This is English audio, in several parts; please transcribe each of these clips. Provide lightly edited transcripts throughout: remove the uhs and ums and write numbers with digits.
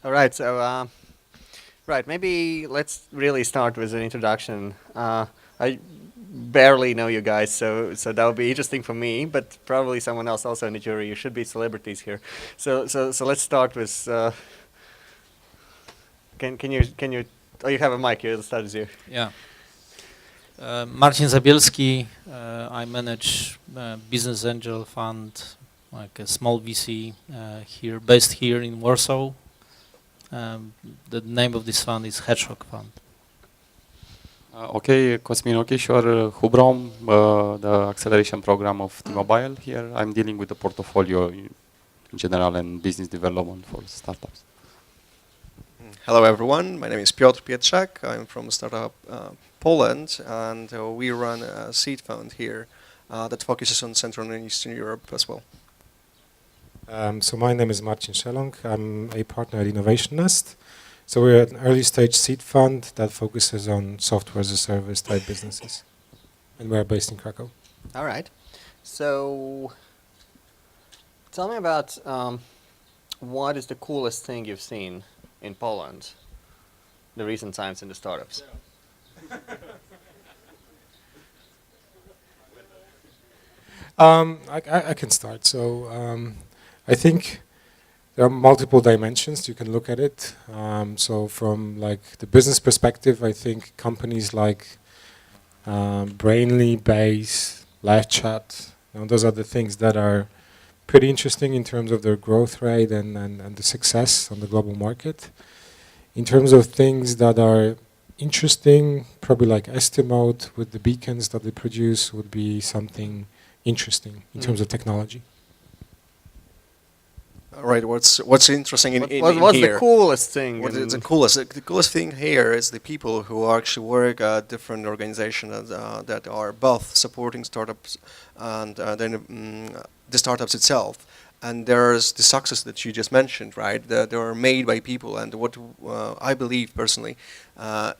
All right, so right, maybe let's really start with an introduction. I barely know you guys, so that would be interesting for me, but probably someone else also in the jury. You should be celebrities here. So let's start with. Can you? Oh, you have a mic here. Let's start with you. Yeah. Marcin Zabielski. I manage Business Angel Fund, like a small VC based here in Warsaw. The name of this fund is Hedgehog Fund. Okay, Cosmin Ochishor, Hubrom, the acceleration program of T-Mobile here. I'm dealing with the portfolio in general and business development for startups. Hello everyone, my name is Piotr Pietrzak. I'm from Startup Poland, and we run a seed fund here that focuses on Central and Eastern Europe as well. So my name is Marcin Szelong. I'm a partner at Innovation Nest. So we're an early stage seed fund that focuses on software as a service type businesses. And we're based in Krakow. All right. So tell me about what is the coolest thing you've seen in Poland, the recent times in the startups. I can start. So I think there are multiple dimensions you can look at it. So from like the business perspective, I think companies like Brainly, Base, LiveChat, those are the things that are pretty interesting in terms of their growth rate and the success on the global market. In terms of things that are interesting, probably like Estimate with the beacons that they produce would be something interesting in terms of technology. Right. What's interesting in here? What's the coolest thing? The coolest thing here is the people who actually work at different organizations that are both supporting startups and then the startups itself. And there's the success that you just mentioned, right? They are made by people, and what I believe personally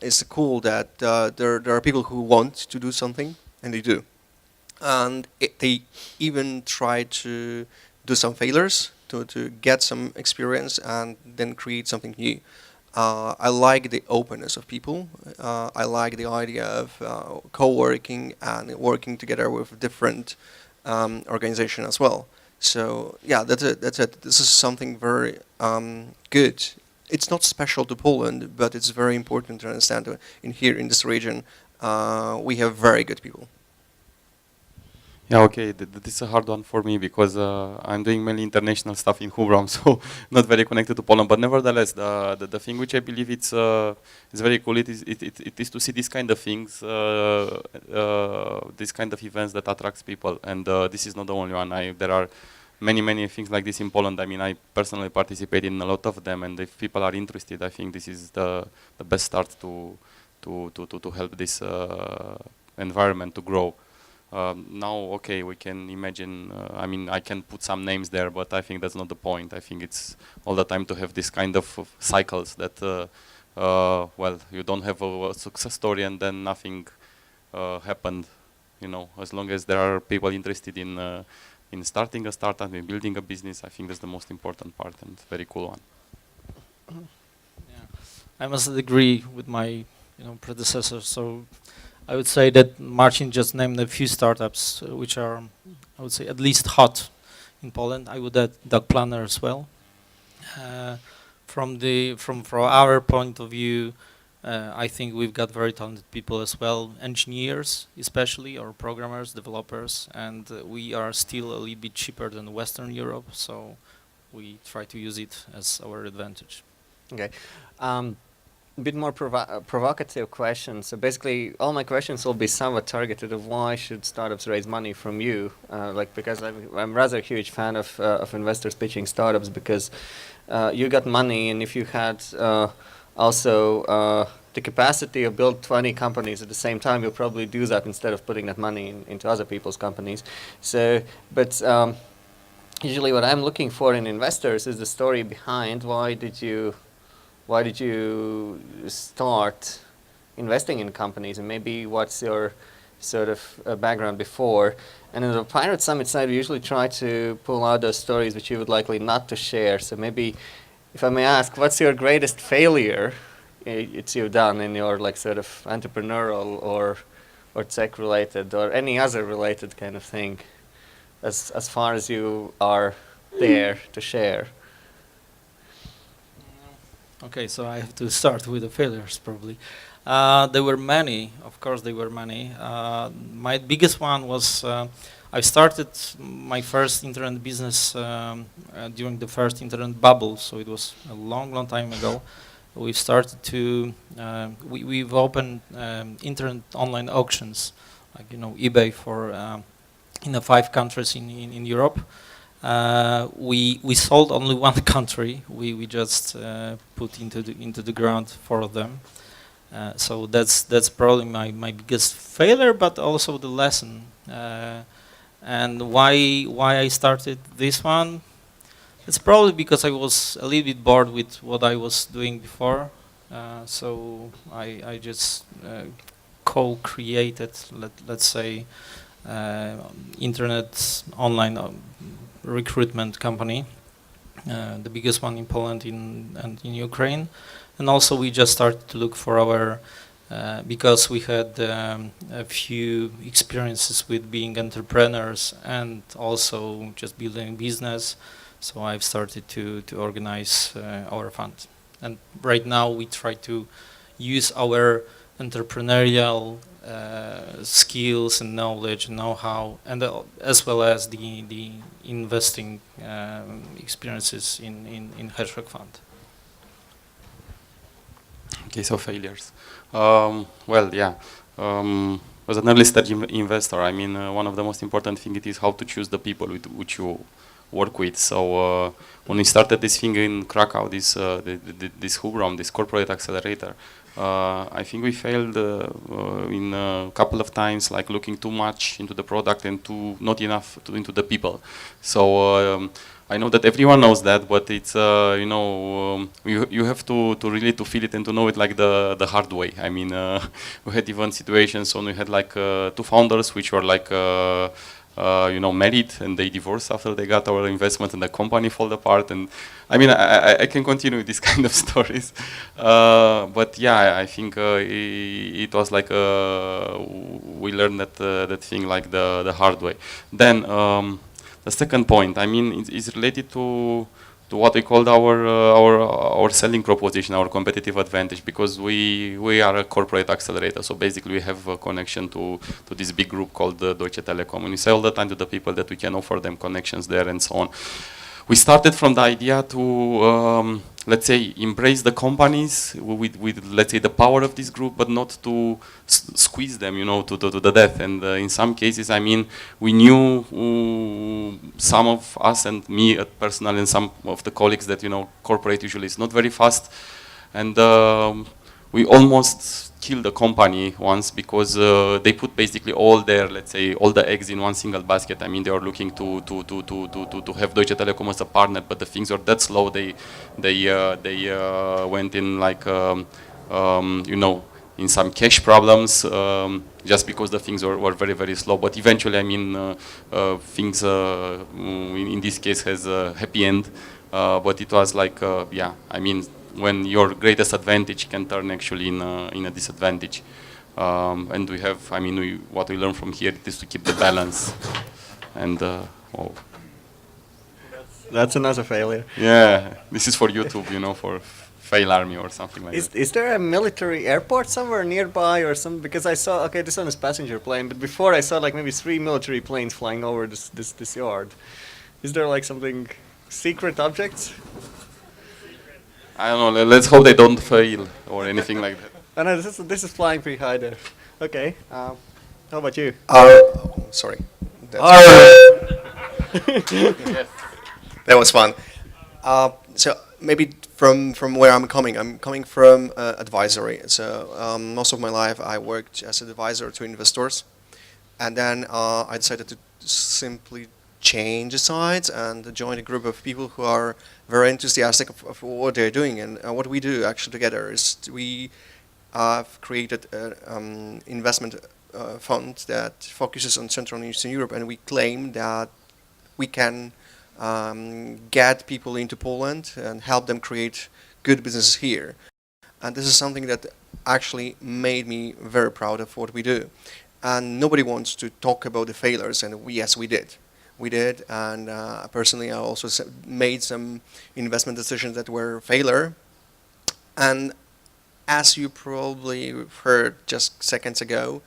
is cool that there are people who want to do something, and they do, and they even try to do some failures to get some experience and then create something new. I like the openness of people. I like the idea of co-working and working together with different organizations as well. So yeah, that's it. This is something very good. It's not special to Poland, but it's very important to understand here in this region, we have very good people. Yeah, okay, this is a hard one for me because I'm doing mainly international stuff in Hubrom, so not very connected to Poland. But nevertheless, the thing which I believe it's very cool. It is to see these kind of things, these kind of events that attracts people. And this is not the only one. There are many things like this in Poland. I mean, I personally participate in a lot of them, and if people are interested, I think this is the best start to help this environment to grow. Now, okay, we can imagine, I mean, I can put some names there, but I think that's not the point. I think it's all the time to have this kind of cycles that, well, you don't have a success story and then nothing happened, you know. As long as there are people interested in starting a startup, in building a business, I think that's the most important part and very cool one. Yeah. I must agree with my predecessor. So I would say that Marcin just named a few startups which are, I would say, at least hot in Poland. I would add Dog Planner as well. From our point of view, I think we've got very talented people as well, engineers especially, or programmers, developers, and we are still a little bit cheaper than Western Europe, so we try to use it as our advantage. Okay. A bit more provocative question. So basically, all my questions will be somewhat targeted of why should startups raise money from you? Because I'm rather a huge fan of investors pitching startups because you got money, and if you had also the capacity of build 20 companies at the same time, you'll probably do that instead of putting that money into other people's companies. So, but usually what I'm looking for in investors is the story behind why did you start investing in companies, and maybe what's your sort of background before. And in the Pirate Summit side, we usually try to pull out those stories which you would likely not to share. So maybe if I may ask, what's your greatest failure it's you've done in your like sort of entrepreneurial or tech related or any other related kind of thing, as far as you are there to share? Okay, so I have to start with the failures probably. There were many, of course there were many. My biggest one was I started my first internet business during the first internet bubble, so it was a long, long time ago. We started to, we've opened internet online auctions, like eBay for in the 5 countries in Europe. We sold only one country. We just put into the ground 4 of them. So that's probably my biggest failure, but also the lesson. And why I started this one? It's probably because I was a little bit bored with what I was doing before. So I just co-created, let's say, internet online recruitment company, the biggest one in Poland and in Ukraine. And also we just started to look for our, because we had a few experiences with being entrepreneurs and also just building business. So I've started to organize our fund. And right now we try to use our entrepreneurial skills and knowledge and know-how, and as well as the investing experiences in Hedgehog Fund. Okay, so failures. Well, yeah. As an early stage investor, I mean, one of the most important things it is how to choose the people with which you work with. So when we started this thing in Krakow, this Hubrom, this corporate accelerator, I think we failed in a couple of times, like looking too much into the product and not enough into the people. So I know that everyone knows that, but it's you have to really to feel it and to know it like the hard way. I mean, we had even situations when we had like 2 founders which were like married, and they divorced after they got our investment, and the company fall apart. And I mean, I can continue with these kind of stories, but yeah, I think it was like we learned that thing like the hard way. Then the second point, I mean, is related to what we called our selling proposition, our competitive advantage, because we are a corporate accelerator. So basically we have a connection to this big group called Deutsche Telekom, and we say all the time to the people that we can offer them connections there and so on. We started from the idea to let's say embrace the companies with let's say the power of this group, but not to squeeze them, to the death. And in some cases, I mean, we knew some of us and me personally, and some of the colleagues that corporate usually is not very fast, and we almost killed the company once because they put basically all their, let's say, all the eggs in one single basket. I mean, they were looking to have Deutsche Telekom as a partner, but the things were that slow. They went in like in some cash problems just because the things were very, very slow. But eventually, I mean, things in this case has a happy end. But it was like, yeah, I mean, when your greatest advantage can turn actually in a disadvantage. And we have, I mean, what we learn from here is to keep the balance. And oh. That's another failure. Yeah, this is for YouTube, for fail army or something like that. Is there a military airport somewhere nearby or something? Because I saw, okay, this one is passenger plane, but before I saw like maybe 3 military planes flying over this yard. Is there like something, secret objects? I don't know, let's hope they don't fail or anything like that. Oh no, this is flying pretty high there. Okay, how about you? Sorry. Yes. That was fun. So maybe from where I'm coming from advisory. So most of my life I worked as an advisor to investors, and then I decided to simply change the sides and join a group of people who are very enthusiastic of what they're doing. And what we do actually together is we have created an investment fund that focuses on Central and Eastern Europe, and we claim that we can get people into Poland and help them create good businesses here. And this is something that actually made me very proud of what we do. And nobody wants to talk about the failures, and yes, we did. We did, and personally I also made some investment decisions that were failure. And as you probably heard just seconds ago,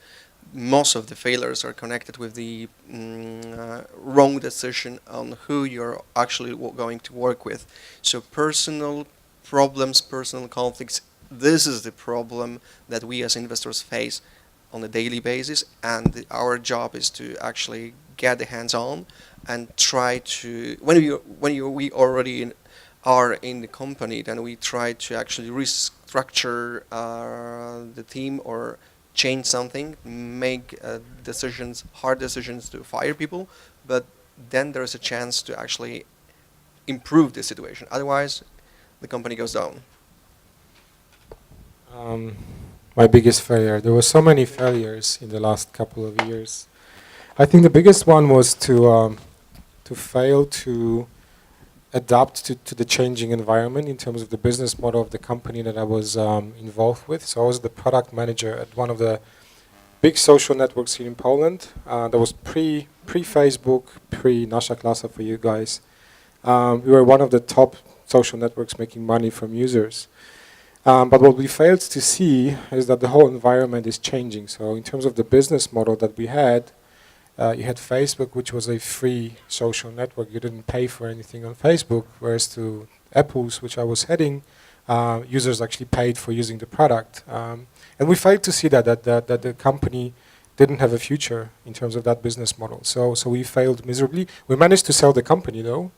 most of the failures are connected with the wrong decision on who you're actually going to work with. So personal problems, personal conflicts, this is the problem that we as investors face on a daily basis, and our job is to actually get the hands on and try to, we already are in the company, then we try to actually restructure the team or change something, make decisions, hard decisions to fire people, but then there's a chance to actually improve the situation. Otherwise, the company goes down. My biggest failure. There were so many failures in the last couple of years. I think the biggest one was to fail to adapt to the changing environment in terms of the business model of the company that I was involved with. So I was the product manager at one of the big social networks here in Poland. That was pre-Facebook, pre-Nasza Klasa for you guys. We were one of the top social networks making money from users. But what we failed to see is that the whole environment is changing. So in terms of the business model that we had, you had Facebook, which was a free social network. You didn't pay for anything on Facebook, whereas to Apple's, which I was heading, users actually paid for using the product. And we failed to see that the company didn't have a future in terms of that business model. So we failed miserably. We managed to sell the company though,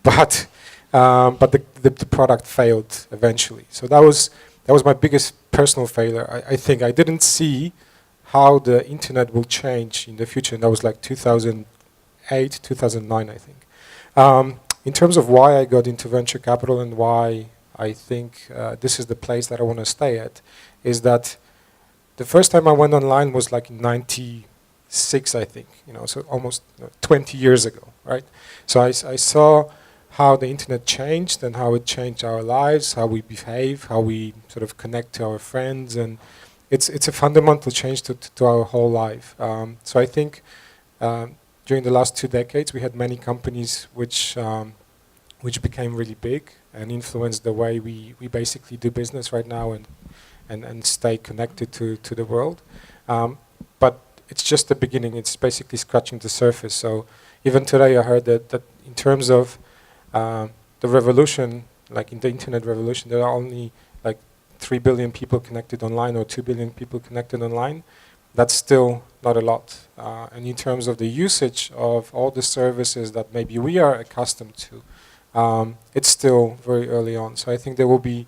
but the product failed eventually. So that was my biggest personal failure. I think I didn't see how the internet will change in the future, and that was like 2008, 2009, I think. In terms of why I got into venture capital and why I think this is the place that I want to stay at, is that the first time I went online was like in '96, I think. So almost 20 years ago, right? So I saw how the internet changed and how it changed our lives, how we behave, how we sort of connect to our friends, and it's a fundamental change to our whole life. So I think during the last 2 decades we had many companies which became really big and influenced the way we basically do business right now and stay connected to the world. But it's just the beginning. It's basically scratching the surface. So even today I heard that in terms of the revolution, like in the internet revolution, there are only like 3 billion people connected online or 2 billion people connected online. That's still not a lot. And in terms of the usage of all the services that maybe we are accustomed to, it's still very early on. So I think there will be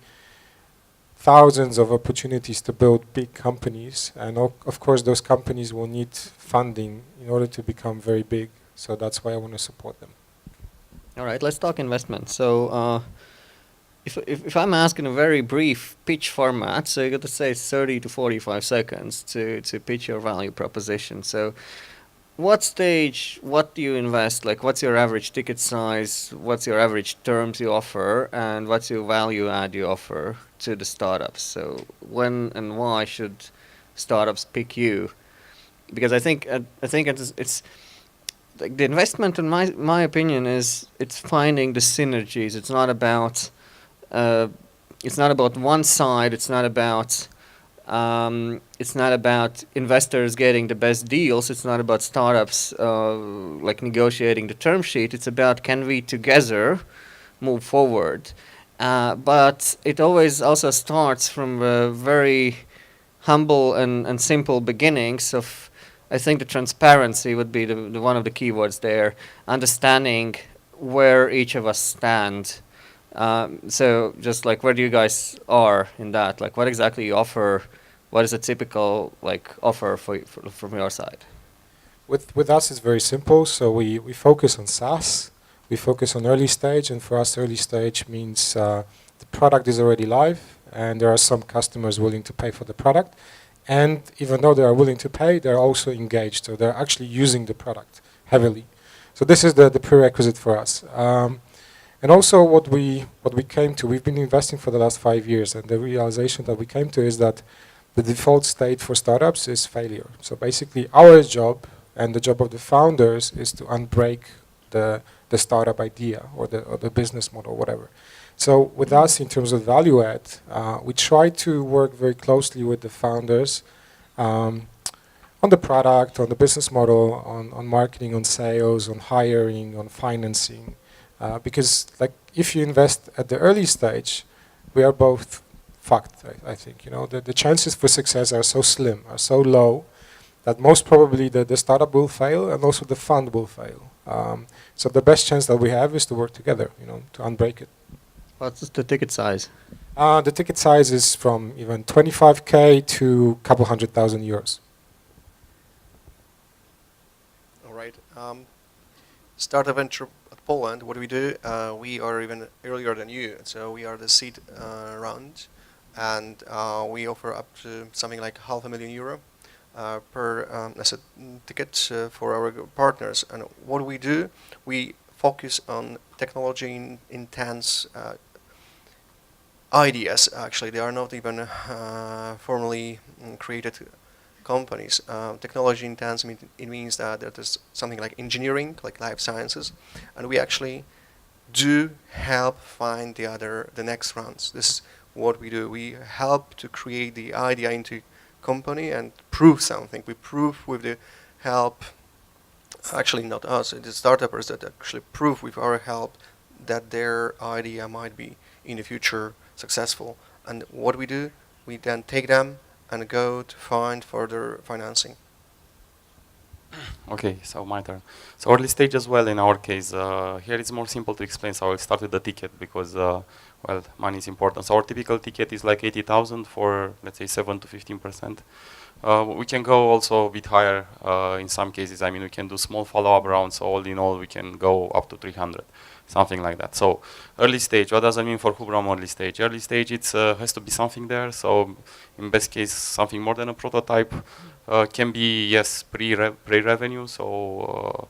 thousands of opportunities to build big companies. And of course, those companies will need funding in order to become very big. So that's why I want to support them. All right, let's talk investment. So if I'm asking a very brief pitch format, so you got to say 30 to 45 seconds to pitch your value proposition. So what stage, what do you invest? Like what's your average ticket size? What's your average terms you offer? And what's your value add you offer to the startups? So when and why should startups pick you? Because I think it's like the investment, in my opinion, is it's finding the synergies. It's not about one side. It's not about investors getting the best deals. It's not about startups like negotiating the term sheet. It's about can we together move forward. But it always also starts from a very humble and simple beginnings of, I think the transparency would be the one of the keywords there, understanding where each of us stand. So just like where do you guys are in that? Like what exactly you offer? What is a typical like offer from your side? With us it's very simple. So we focus on SaaS. We focus on early stage, and for us early stage means the product is already live and there are some customers willing to pay for the product. And even though they are willing to pay, they're also engaged. So they're actually using the product heavily. So this is the prerequisite for us. And also what we came to, we've been investing for the last 5 years, and the realization that we came to is that the default state for startups is failure. So basically our job and the job of the founders is to unbreak the startup idea or the business model, whatever. So with us, in terms of value add, we try to work very closely with the founders on the product, on the business model, on marketing, on sales, on hiring, on financing. Because like if you invest at the early stage, we are both fucked, I think. You know, the chances for success are so slim, are so low, that most probably the startup will fail and also the fund will fail. So the best chance that we have is to work together, you know, to unbreak it. What's the ticket size? The ticket size is from even 25K to a couple €100,000. All right. Startup venture at Poland, what do? We are even earlier than you. So we are the seed round, and we offer up to something like €500,000 per as a ticket for our partners. And what do? We focus on technology intense ideas. Actually, they are not even formally created companies. Technology intense, it means that there's something like engineering, like life sciences, and we actually do help find the next rounds. This is what we do. We help to create the idea into company and prove something. We prove with the help, actually not us, the startups that actually prove with our help that their idea might be in the future successful. And what we do, we then take them and go to find further financing. Okay, so my turn. So early stage as well in our case. Here it's more simple to explain, so I'll start with the ticket because, well, money is important. So our typical ticket is like 80,000 for, let's say, 7 to 15%. We can go also a bit higher in some cases. I mean, we can do small follow-up rounds, so all in all we can go up to 300, something like that. So early stage, what does that mean for Hubram early stage? Early stage, it has to be something there. So in best case, something more than a prototype. Can be, yes, pre-revenue, so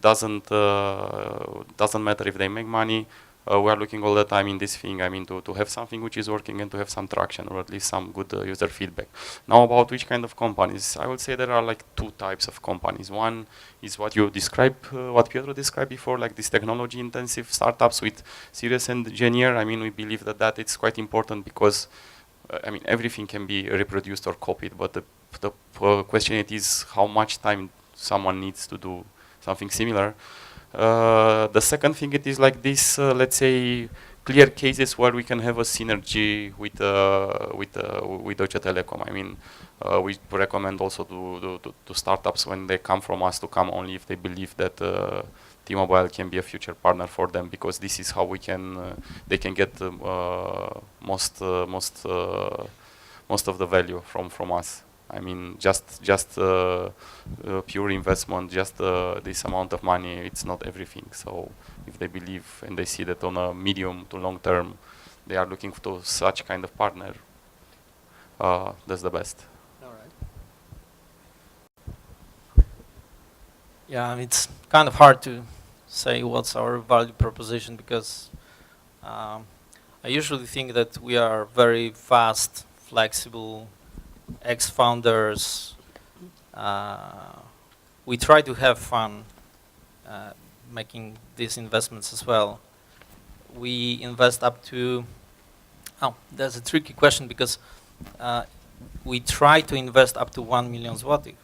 doesn't matter if they make money. We are looking all the time in this thing, I mean, to have something which is working and to have some traction or at least some good user feedback. Now about which kind of companies, I would say there are like two types of companies. One is what you described, what Piotr described before, like these technology intensive startups with serious engineer. I mean, we believe that it's quite important because I mean, everything can be reproduced or copied, but the question is how much time someone needs to do something similar. The second thing, it is like this, let's say, clear cases where we can have a synergy with Deutsche Telekom. I mean, we recommend also to startups when they come from us to come only if they believe that T-Mobile can be a future partner for them, because this is how we can they can get most of the value from us. I mean, just pure investment, just this amount of money, it's not everything. So if they believe and they see that on a medium to long term, they are looking to such kind of partner, that's the best. All right. Yeah, it's kind of hard to say what's our value proposition, because I usually think that we are very fast, flexible, ex-founders. We try to have fun making these investments as well. We invest up to, that's a tricky question, because we try to invest up to 1 million zloty,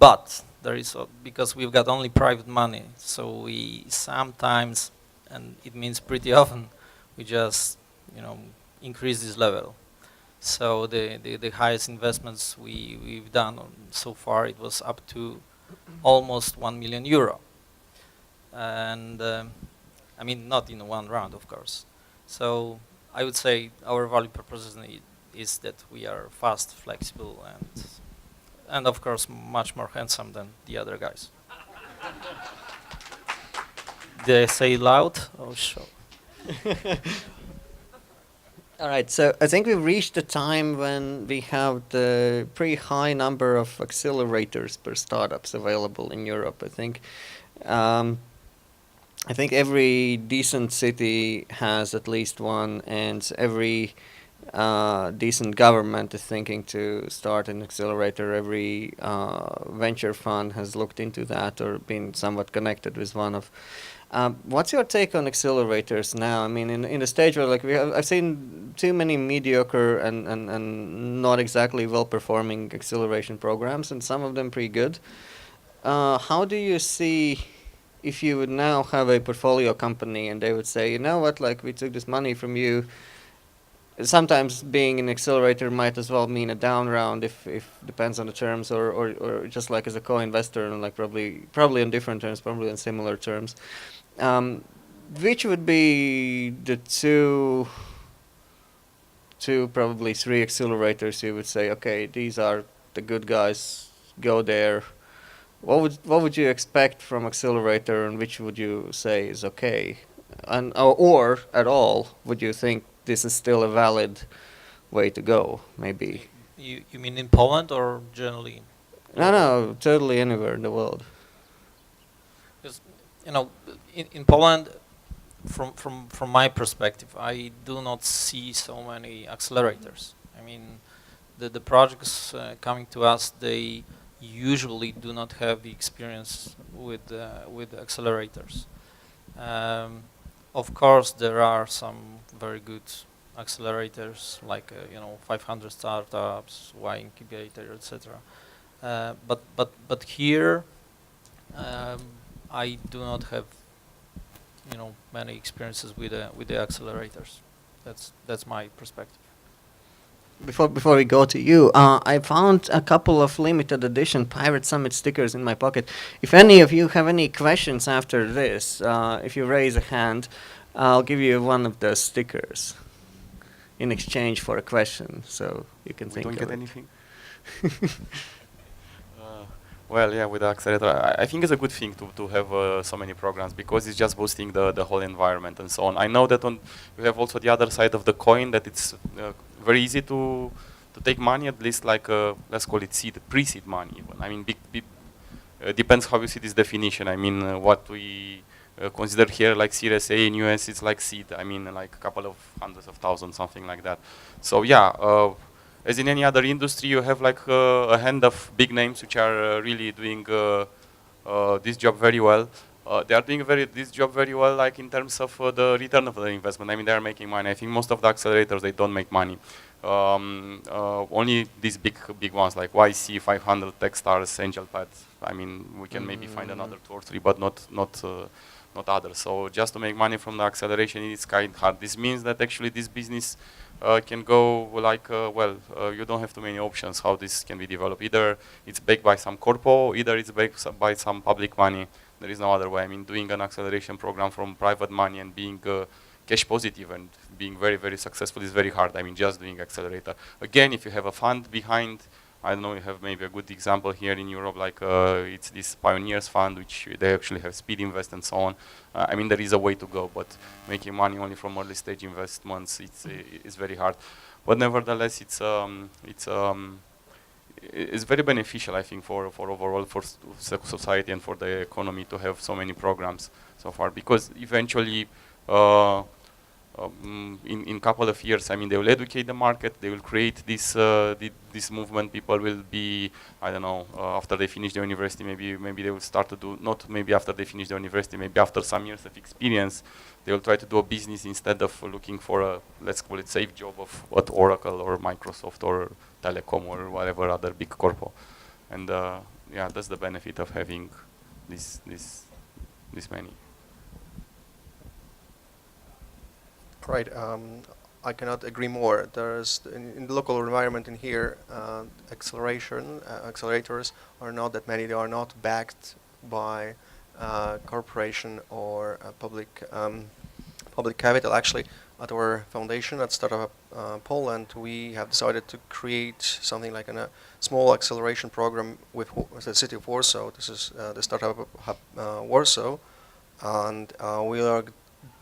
but there is because we've got only private money, so we sometimes, and it means pretty often, we just increase this level. So the highest investments we've done so far, it was up to almost €1 million, and I mean not in one round, of course. So I would say our value proposition is that we are fast, flexible, and of course much more handsome than the other guys. Did I say loud? Oh, sure. All right, so I think we've reached a time when we have the pretty high number of accelerators per startups available in Europe. I think I think every decent city has at least one, and every decent government is thinking to start an accelerator. Every venture fund has looked into that or been somewhat connected with one of. What's your take on accelerators now? I mean, in the stage where I've seen too many mediocre and not exactly well performing acceleration programs, and some of them pretty good. How do you see if you would now have a portfolio company and they would say, you know what, like we took this money from you. Sometimes being an accelerator might as well mean a down round if depends on the terms or just like as a co-investor and like probably on different terms, probably on similar terms. Which would be the two probably three accelerators you would say, okay, these are the good guys, go there. What would you expect from accelerator, and which would you say is okay, and or at all would you think this is still a valid way to go? Maybe. You mean in Poland or generally? No, totally anywhere in the world. Because in Poland, from my perspective, I do not see so many accelerators. I mean, the projects coming to us, they usually do not have the experience with accelerators. Of course, there are some very good accelerators like 500 startups, Y incubator, etc. But here I do not have many experiences with the accelerators. That's my perspective. Before we go to you, I found a couple of limited edition Pirate Summit stickers in my pocket. If any of you have any questions after this, if you raise a hand, I'll give you one of the stickers in exchange for a question, so you can think of it. We don't get anything? Well, yeah, with the accelerator, I think it's a good thing to have so many programs, because it's just boosting the whole environment and so on. I know that you have also the other side of the coin, that it's very easy to take money, at least like let's call it pre-seed money even. I mean, depends how you see this definition. I mean, what we consider here like Series A in US, it's like seed. I mean, like a couple of hundreds of thousands, something like that. So yeah. As in any other industry, you have like a hand of big names which are really doing this job very well. They are doing this job very well, like in terms of the return of the investment. I mean, they are making money. I think most of the accelerators, they don't make money. Only these big ones like YC, 500, Techstars, AngelPad. I mean, we can maybe find another 2 or 3, but not others. So just to make money from the acceleration, it is kind of hard. This means that actually this business can go like, you don't have too many options how this can be developed. Either it's backed by some corpo, either it's backed by some public money. There is no other way. I mean, doing an acceleration program from private money and being cash positive and being very, very successful is very hard. I mean, just doing accelerator. Again, if you have a fund behind, I don't know, you have maybe a good example here in Europe, like it's this Pioneers Fund, which they actually have speed invest and so on. I mean, there is a way to go, but making money only from early stage investments, it's very hard. But nevertheless, it's very beneficial, I think, for overall for society and for the economy to have so many programs so far, because eventually. In couple of years, I mean, they will educate the market. They will create this this movement. People will be, I don't know, after they finish their university, maybe they will start to do, not maybe after they finish their university, maybe after some years of experience, they will try to do a business instead of looking for a, let's call it, safe job at Oracle or Microsoft or Telecom or whatever other big corpo. And yeah, that's the benefit of having this many. Right. I cannot agree more. There's in the local environment in here, accelerators are not that many. They are not backed by corporation or public capital. Actually, at our foundation at Startup Poland, we have decided to create something like a small acceleration program with the city of Warsaw. This is the Startup Hub Warsaw, and we are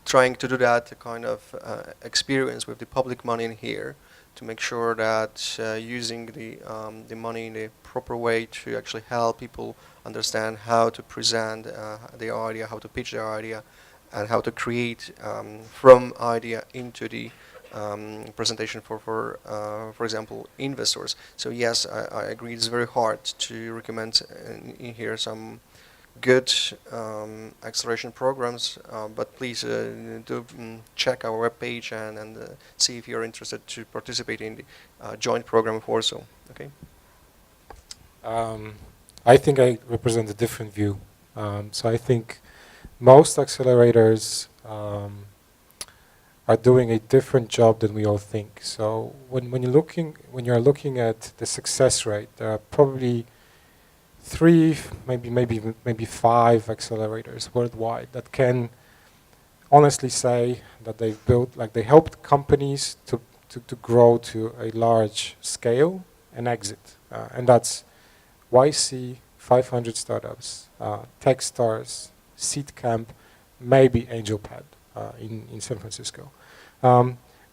trying to do that kind of experience with the public money in here to make sure that using the money in the proper way to actually help people understand how to present the idea, how to pitch their idea, and how to create from idea into the presentation for example, investors. So yes, I agree. It's very hard to recommend in here some good acceleration programs, but please do check our webpage and see if you're interested to participate in the joint program of Warsaw. Okay. I think I represent a different view. So I think most accelerators are doing a different job than we all think. So when you're looking at the success rate, there are probably 3, maybe 5 accelerators worldwide that can honestly say that they've built, like they helped companies to grow to a large scale and exit. And that's YC, 500 startups, Techstars, Seedcamp, maybe AngelPad in San Francisco.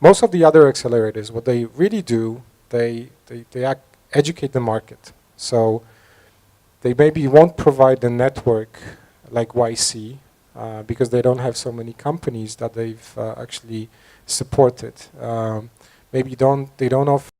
Most of the other accelerators, what they really do, they educate the market. So they maybe won't provide the network like YC because they don't have so many companies that they've actually supported. Maybe they don't offer